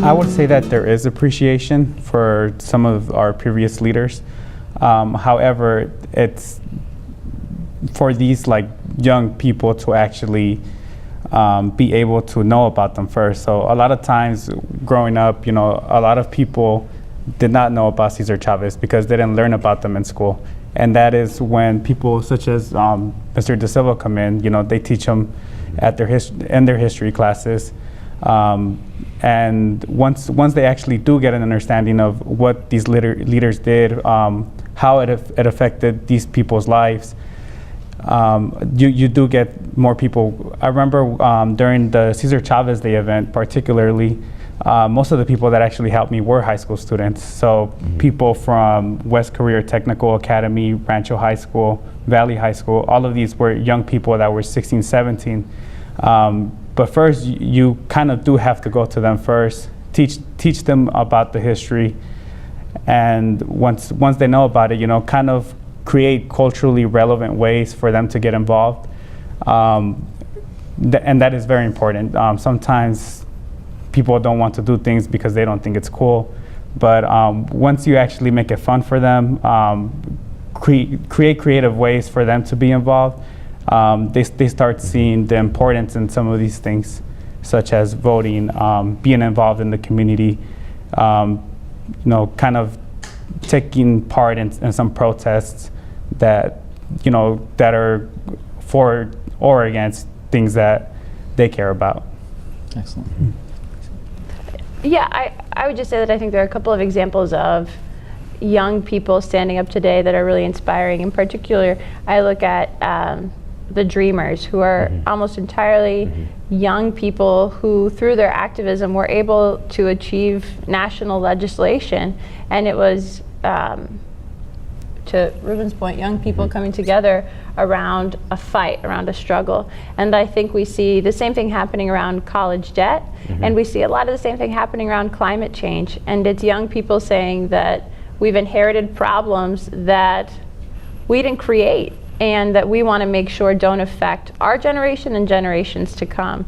I would say that there is appreciation for some of our previous leaders. However, it's for these like young people to actually be able to know about them first. So a lot of times growing up, a lot of people did not know about Cesar Chavez because they didn't learn about them in school. And that is when people such as Mr. De Silva come in, they teach them at in their history classes. And once they actually do get an understanding of what these leaders did, how it affected these people's lives, you do get more people. I remember during the Cesar Chavez Day event particularly, most of the people that actually helped me were high school students. So people from West Career Technical Academy, Rancho High School, Valley High School, all of these were young people that were 16, 17. But first, you kind of do have to go to them first, teach them about the history, and once they know about it, kind of create culturally relevant ways for them to get involved, and that is very important. Sometimes people don't want to do things because they don't think it's cool, but once you actually make it fun for them, create creative ways for them to be involved, they start seeing the importance in some of these things, such as voting, being involved in the community, kind of taking part in some protests that that are for or against things that they care about. Excellent. Yeah, I would just say that I think there are a couple of examples of young people standing up today that are really inspiring. In particular, I look at the Dreamers, who are almost entirely young people who, through their activism, were able to achieve national legislation. And it was, to Reuben's point, young people coming together around a fight, around a struggle. And I think we see the same thing happening around college debt, and we see a lot of the same thing happening around climate change. And it's young people saying that we've inherited problems that we didn't create, and that we want to make sure don't affect our generation and generations to come.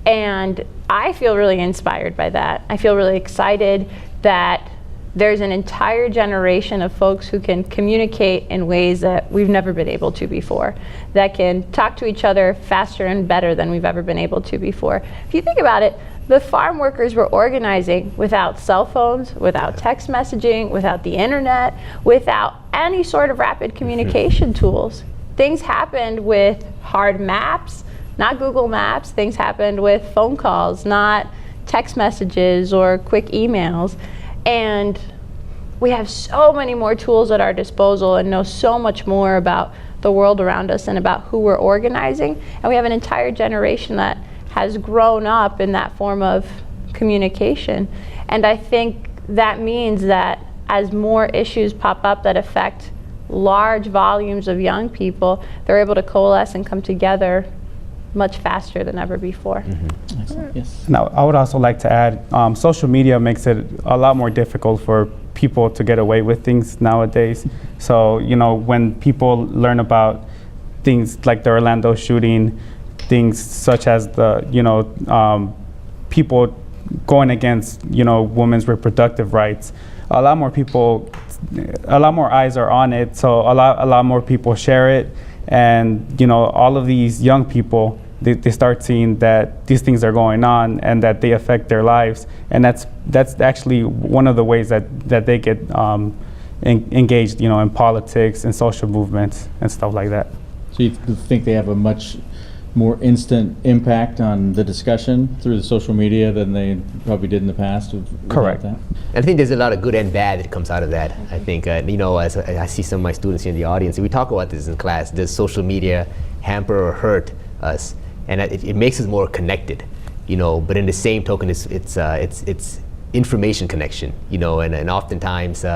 And I feel really inspired by that. I feel really excited that there's an entire generation of folks who can communicate in ways that we've never been able to before, that can talk to each other faster and better than we've ever been able to before. If you think about it, the farm workers were organizing without cell phones, without text messaging, without the internet, without any sort of rapid communication tools. Things happened with hard maps, not Google Maps. Things happened with phone calls, not text messages or quick emails. And we have so many more tools at our disposal and know so much more about the world around us and about who we're organizing. And we have an entire generation that has grown up in that form of communication. And I think that means that as more issues pop up that affect large volumes of young people, they're able to coalesce and come together much faster than ever before. Excellent. Yes. Now, I would also like to add, social media makes it a lot more difficult for people to get away with things nowadays. So, when people learn about things like the Orlando shooting, things such as the, people going against, women's reproductive rights, a lot more eyes are on it. So a lot more people share it. And, all of these young people, they start seeing that these things are going on and that they affect their lives. And that's actually one of the ways that they get engaged, in politics and social movements and stuff like that. So you think they have a much more instant impact on the discussion through the social media than they probably did in the past? Correct. And I think there's a lot of good and bad that comes out of that. I think, as I see some of my students here in the audience, we talk about this in class, does social media hamper or hurt us? And it makes us more connected, but in the same token, it's information connection, and oftentimes,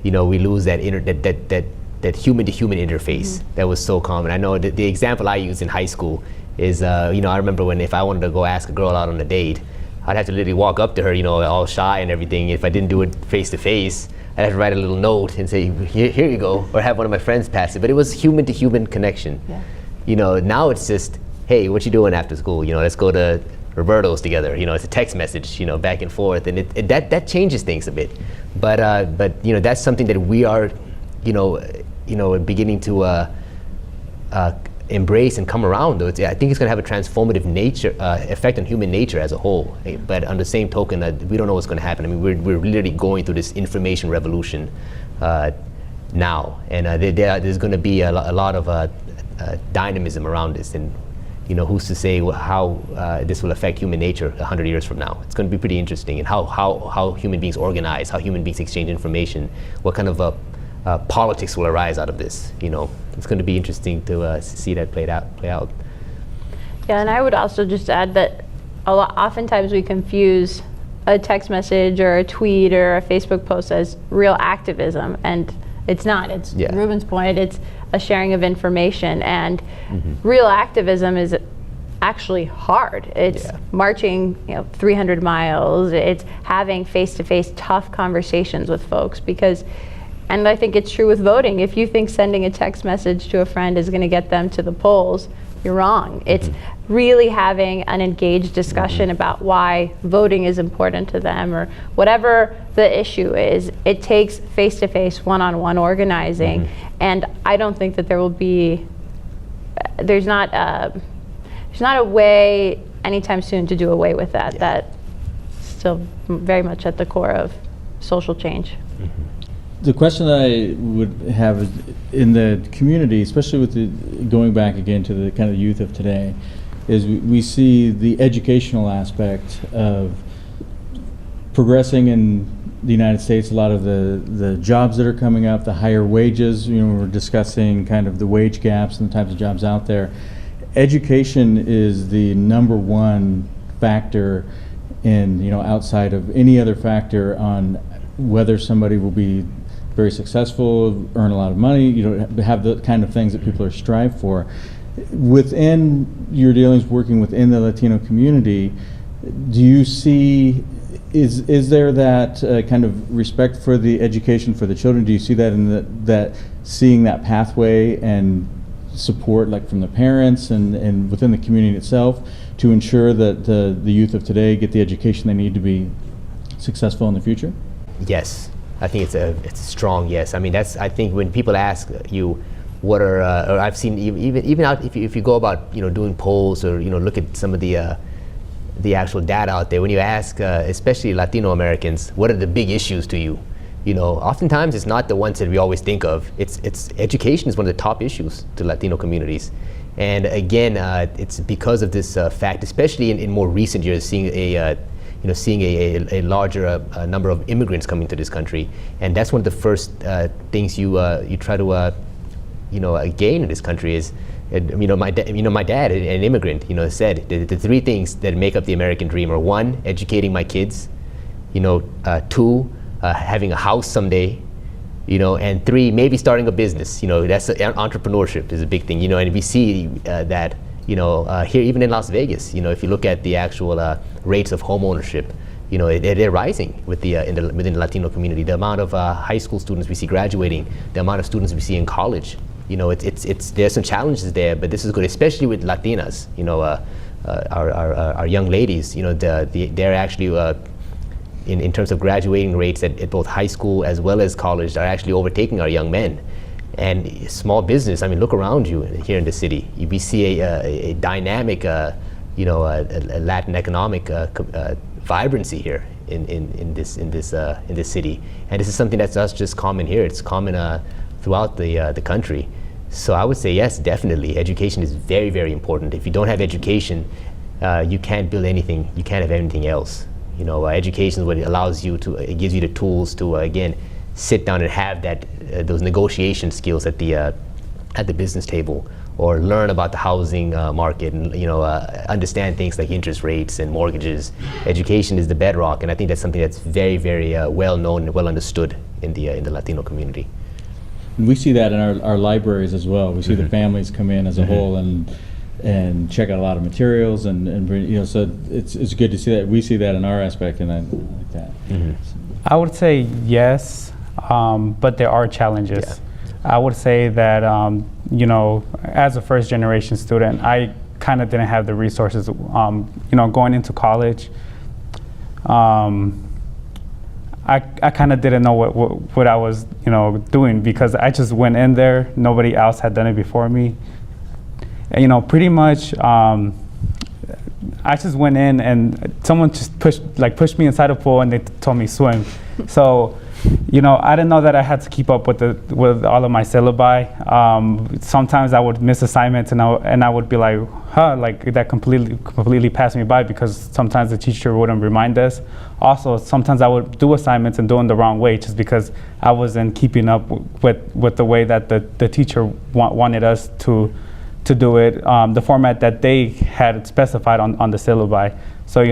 we lose that human-to-human interface that was so common. I know the example I used in high school is, I remember if I wanted to go ask a girl out on a date, I'd have to literally walk up to her, all shy and everything. If I didn't do it face-to-face, I'd have to write a little note and say, here you go, or have one of my friends pass it. But it was human-to-human connection. Yeah. Now it's just, hey, what you doing after school? Let's go to Roberto's together. It's a text message, back and forth, and that changes things a bit. But that's something that we are, beginning to embrace and come around. Though I think it's going to have a transformative effect on human nature as a whole. But on the same token, we don't know what's going to happen. I mean, we're literally going through this information revolution now, and there's going to be a lot of dynamism around this, and who's to say how this will affect human nature 100 years from now. It's going to be pretty interesting, and how human beings organize, how human beings exchange information, what kind of politics will arise out of this. It's going to be interesting to see that play out. Yeah, and I would also just add that oftentimes we confuse a text message or a tweet or a Facebook post as real activism, and it's not. It's Reuben's point. It's a sharing of information, and real activism is actually hard. It's marching 300 miles. It's having face-to-face tough conversations with folks, and I think it's true with voting. If you think sending a text message to a friend is going to get them to the polls, you're wrong. It's really having an engaged discussion about why voting is important to them, or whatever the issue is. It takes face-to-face, one-on-one organizing, and I don't think that there's not a way anytime soon to do away with that. That's still very much at the core of social change. The question that I would have is, in the community, especially with going back again to the kind of youth of today, is we see the educational aspect of progressing in the United States. A lot of the jobs that are coming up, the higher wages. We're discussing kind of the wage gaps and the types of jobs out there. Education is the #1 factor in outside of any other factor on whether somebody will be very successful, earn a lot of money, have the kind of things that people are strive for. Within your dealings working within the Latino community, do you see, is there that kind of respect for the education for the children? Do you see that in that seeing that pathway and support, like from the parents and within the community itself, to ensure that the youth of today get the education they need to be successful in the future? Yes, I think it's a strong yes. I mean, I think when people ask you what are, or I've seen even out, if you go about doing polls or look at some of the actual data out there, when you ask especially Latino Americans, what are the big issues to you? Oftentimes it's not the ones that we always think of. It's education is one of the top issues to Latino communities, and again, it's because of this fact, especially in more recent years, seeing a larger number of immigrants coming to this country, and that's one of the first things you try to gain in this country is, my dad, an immigrant, said the 3 things that make up the American dream are: 1, educating my kids, 2, having a house someday, and 3, maybe starting a business. That's entrepreneurship is a big thing, and we see that. Here, even in Las Vegas, if you look at the actual rates of home ownership, they're rising within the Latino community. The amount of high school students we see graduating, the amount of students we see in college, there's some challenges there, but this is good, especially with Latinas. Our young ladies, they're actually in terms of graduating rates at both high school as well as college, are actually overtaking our young men. And small business, I mean, look around you here in the city. We see a dynamic, Latin economic vibrancy here in this city. And this is something that's not just common here. It's common throughout the country. So I would say yes, definitely. Education is very, very important. If you don't have education, you can't build anything. You can't have anything else. Education is what it gives you the tools to again sit down and have those negotiation skills at the business table, or learn about the housing market, and understand things like interest rates and mortgages. Education is the bedrock, and I think that's something that's very, very well known and well understood in the Latino community. And we see that in our libraries as well. We see the families come in as a whole and check out a lot of materials and so it's good to see that. We see that in our aspect, and I like that. I would say yes. But there are challenges. Yeah. I would say that, as a first generation student, I kind of didn't have the resources. Going into college, I kind of didn't know what I was, doing, because I just went in there. Nobody else had done it before me. And, pretty much, I just went in and someone just pushed me inside a pool and they told me swim. So, I didn't know that I had to keep up with all of my syllabi. Sometimes I would miss assignments and I would be like, like that completely passed me by, because sometimes the teacher wouldn't remind us. Also, sometimes I would do assignments and do them the wrong way, just because I wasn't keeping up with the way that the teacher wanted us to do it, the format that they had specified on the syllabi. So,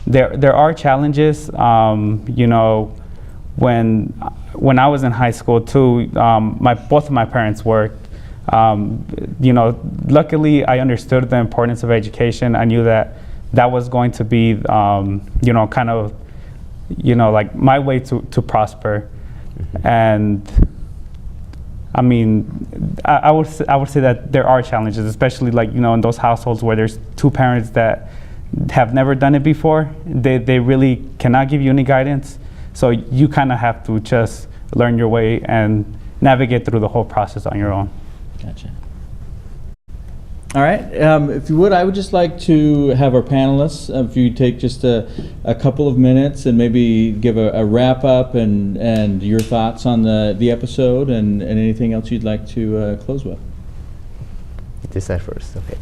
there are challenges, when I was in high school too. Both of my parents worked. Luckily I understood the importance of education. I knew that was going to be, kind of, like my way to prosper. And I mean, I would say that there are challenges, especially in those households where there's two parents that have never done it before. They really cannot give you any guidance. So you kind of have to just learn your way and navigate through the whole process on your own. Gotcha. All right. If you would, I would just like to have our panelists, if you take just a couple of minutes and maybe give a wrap up and your thoughts on the episode and anything else you'd like to close with. This side first. Okay.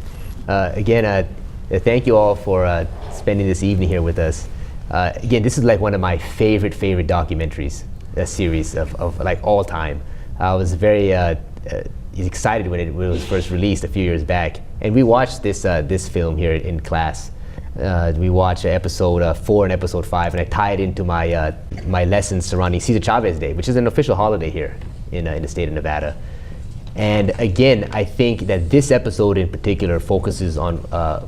Again, thank you all for spending this evening here with us. Again, this is like one of my favorite documentaries, a series of all time. I was very excited when it was first released a few years back, and we watched this film here in class. We watched episode 4 and episode 5, and I tied it into my my lessons surrounding Cesar Chavez Day, which is an official holiday here in the state of Nevada. And again, I think that this episode in particular focuses on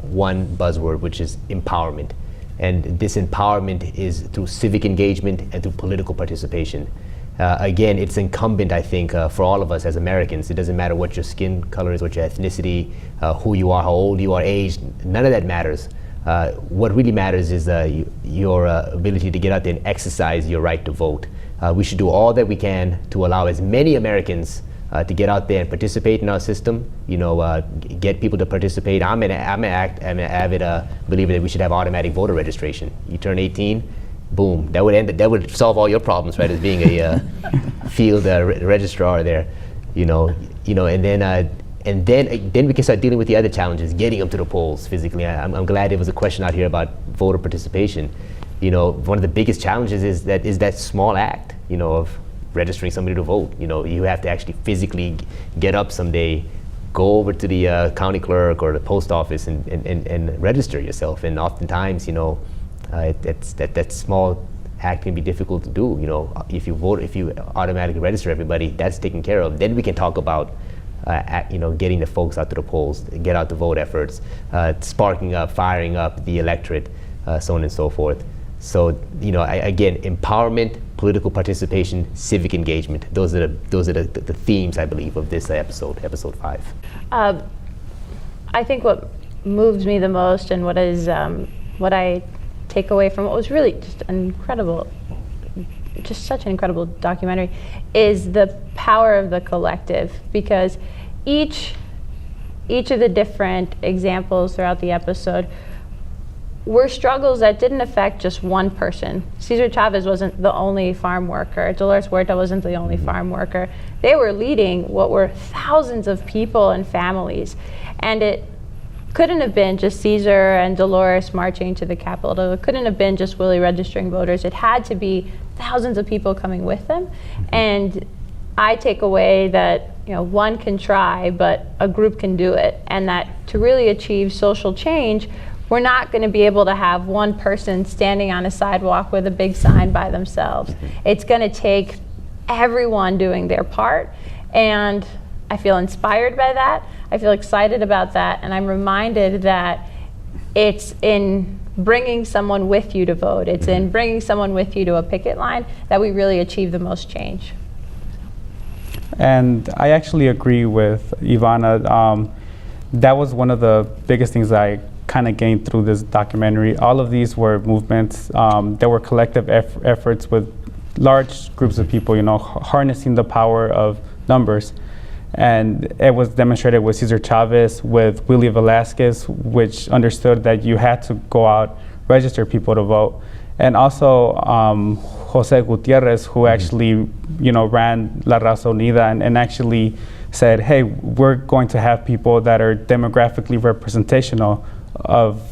one buzzword, which is empowerment. And this empowerment is through civic engagement and through political participation. Again, it's incumbent, I think, for all of us as Americans. It doesn't matter what your skin color is, what your ethnicity, who you are, how old you are, age, none of that matters. What really matters is your ability to get out there and exercise your right to vote. We should do all that we can to allow as many Americans to get out there and participate in our system, get people to participate. I'm an avid believer that we should have automatic voter registration. You turn 18, boom, that would solve all your problems, right, as being a field registrar there, and then we can start dealing with the other challenges, getting them to the polls physically. I'm glad there was a question out here about voter participation. One of the biggest challenges is that small act, of registering somebody to vote. You have to actually physically get up someday, go over to the county clerk or the post office and register yourself. And oftentimes, that small act can be difficult to do. If you automatically register everybody, that's taken care of. Then we can talk about getting the folks out to the polls, get out the vote efforts, firing up the electorate, so on and so forth. So, again, empowerment, political participation, civic engagement. Those are the themes, I believe, of this episode 5. I think what moves me the most, and what I take away from what was really just such an incredible documentary, is the power of the collective. Because each of the different examples throughout the episode were struggles that didn't affect just one person. Cesar Chavez wasn't the only farm worker. Dolores Huerta wasn't the only farm worker. They were leading what were thousands of people and families. And it couldn't have been just Cesar and Dolores marching to the Capitol. It couldn't have been just Willie registering voters. It had to be thousands of people coming with them. And I take away that one can try, but a group can do it. And that to really achieve social change, we're not going to be able to have one person standing on a sidewalk with a big sign by themselves. It's going to take everyone doing their part, and I feel inspired by that. I feel excited about that, and I'm reminded that it's in bringing someone with you to vote, it's in bringing someone with you to a picket line that we really achieve the most change. And I actually agree with Yvanna. that was one of the biggest things I kind of gained through this documentary. All of these were movements. There were collective efforts with large groups of people, harnessing the power of numbers. And it was demonstrated with Cesar Chavez, with Willie Velasquez, which understood that you had to go out, register people to vote. And also Jose Gutierrez, who actually, ran La Raza Unida and actually said, hey, we're going to have people that are demographically representational of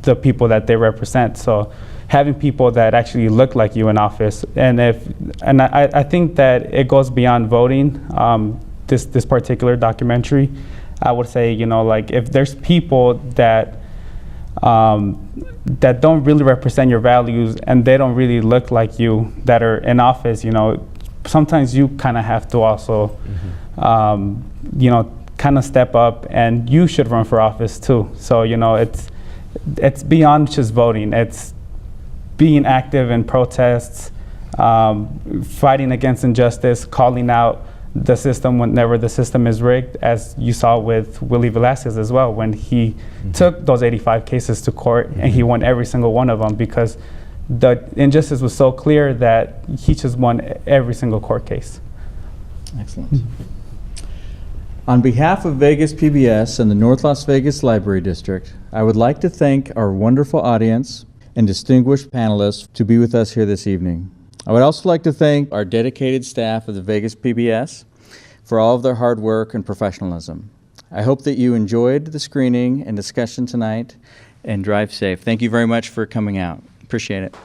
the people that they represent. So having people that actually look like you in office. And I think that it goes beyond voting. This particular documentary, I would say, if there's people that don't really represent your values and they don't really look like you that are in office, sometimes you kind of have to also, kind of step up, and you should run for office too. So, it's beyond just voting. It's being active in protests, fighting against injustice, calling out the system whenever the system is rigged, as you saw with Willie Velasquez as well, when he took those 85 cases to court and he won every single one of them because the injustice was so clear that he just won every single court case. Excellent. On behalf of Vegas PBS and the North Las Vegas Library District, I would like to thank our wonderful audience and distinguished panelists to be with us here this evening. I would also like to thank our dedicated staff of the Vegas PBS for all of their hard work and professionalism. I hope that you enjoyed the screening and discussion tonight, and drive safe. Thank you very much for coming out. Appreciate it.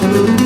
Thank you.